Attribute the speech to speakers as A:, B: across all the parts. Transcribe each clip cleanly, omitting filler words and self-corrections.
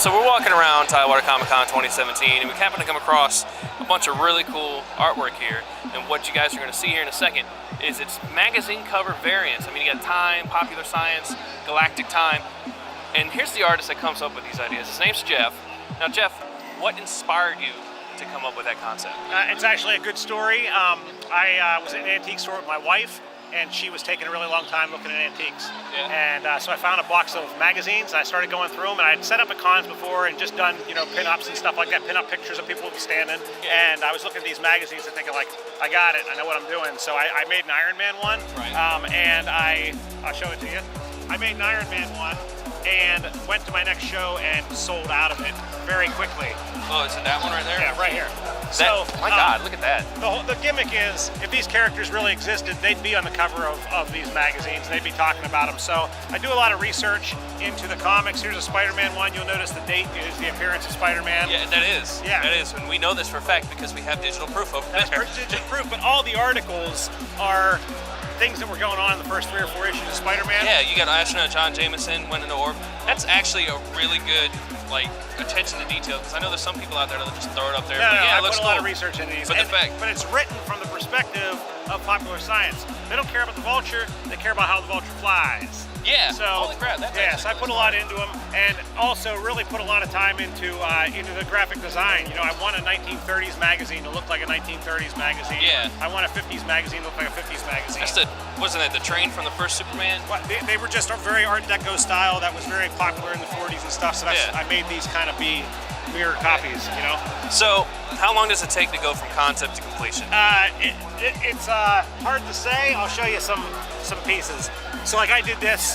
A: So we're walking around Tidewater Comic Con 2017, and we happen to come across a bunch of really cool artwork here. And what you guys are going to see here in a second is it's magazine cover variants. I mean, you got Time, Popular Science, Galactic Time. And here's the artist that comes up with these ideas. His name's Jeff. Now, Jeff, what inspired you to come up with that concept?
B: It's actually a good story. I was at an antique store with my wife, and she was taking a really long time looking at antiques.
A: Yeah.
B: And so I found a box of magazines. I started going through them, and I'd set up at cons before and just done, pin-ups and stuff like that, pin-up pictures of people who were standing.
A: Yeah.
B: And I was looking at these magazines and thinking, like, I got it. I know what I'm doing. So I made an Iron Man one,
A: right.
B: And I'll show it to you. I made an Iron Man one and went to my next show and sold out of it very quickly.
A: Oh, is it that one right there?
B: Yeah, right here.
A: My God, look at that.
B: The gimmick is, if these characters really existed, they'd be on the cover of these magazines, and they'd be talking about them. So I do a lot of research into the comics. Here's a Spider-Man one. You'll notice the date is the appearance of Spider-Man.
A: Yeah, that is.
B: Yeah.
A: That is. And we know this for a fact because we have digital proof over there.
B: That's digital proof, but all the articles are things that were going on in the first 3 or 4 issues of Spider-Man.
A: Yeah, you got astronaut John Jameson went into orbit. That's actually a really good, attention to detail, because I know there's some people out there that'll just throw it up there.
B: No,
A: yeah,
B: I
A: it looks
B: put a lot
A: cool.
B: of research into these.
A: But
B: But it's written from the perspective of Popular Science. They don't care about the vulture, they care about how the vulture flies.
A: Yeah,
B: So,
A: holy crap. That's
B: yeah, so I put a lot into them, and also really put a lot of time into the graphic design. I want a 1930s magazine to look like a 1930s magazine.
A: Yeah.
B: I want a 50s magazine to look like a 50s magazine.
A: That's wasn't that the train from the first Superman?
B: Well, they were just a very Art Deco style that was very popular in the 40s and stuff, so I made these kind of be mirror copies,
A: So, how long does it take to go from concept to completion?
B: It's hard to say. I'll show you some pieces. So like I did this.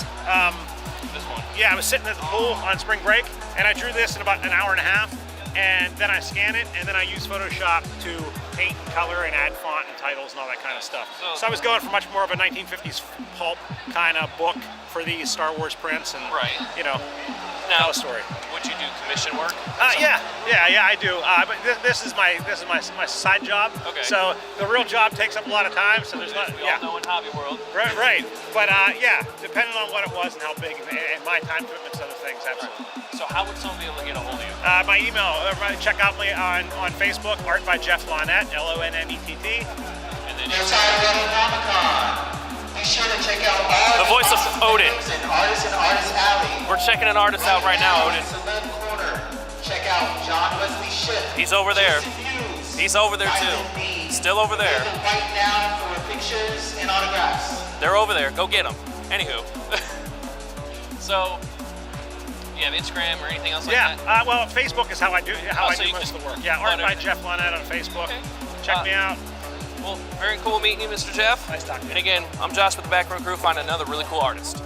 A: This one.
B: Yeah, I was sitting at the pool on spring break, and I drew this in about an hour and a half, and then I scan it, and then I use Photoshop to paint and color and add font and titles and all that kind of stuff. So I was going for much more of a 1950s pulp kind of book for these Star Wars prints and,
A: Right.
B: tell a story.
A: Would you do commission work?
B: Yeah, I do. But this is my side job.
A: Okay.
B: So the real job takes up a lot of time. So there's not.
A: We all know in hobby world.
B: Right. But depending on what it was and how big and my time commitments to other things, absolutely.
A: So how would someone be able to get a hold of you?
B: My email. Check out me on Facebook. Art by Jeff Lonnett. LONNETT.
A: And then
C: Tidewater Comic Con. Be sure to check out all
A: the voice of Odin.
C: and Artist Alley.
A: We're checking an artist out right now, Odin.
C: Celeb Corner. Check out John Wesley Shipp.
A: He's over there.
C: Jason Hughes.
A: He's over there too.
C: Vitamin D.
A: Still over there.
C: Visit right now for pictures and autographs.
A: They're over there. Go get them. Anywho. So, you have Instagram or anything else like that?
B: Well, Facebook is how I do
A: so you
B: most
A: just
B: of the work. Yeah,
A: put
B: Art by
A: everything.
B: Jeff Lonnett on Facebook.
A: Okay.
B: Check me out.
A: Well, very cool meeting you, Mr. Jeff.
B: Nice talking to you.
A: And again, I'm Josh with the Backroom Crew. Find another really cool artist.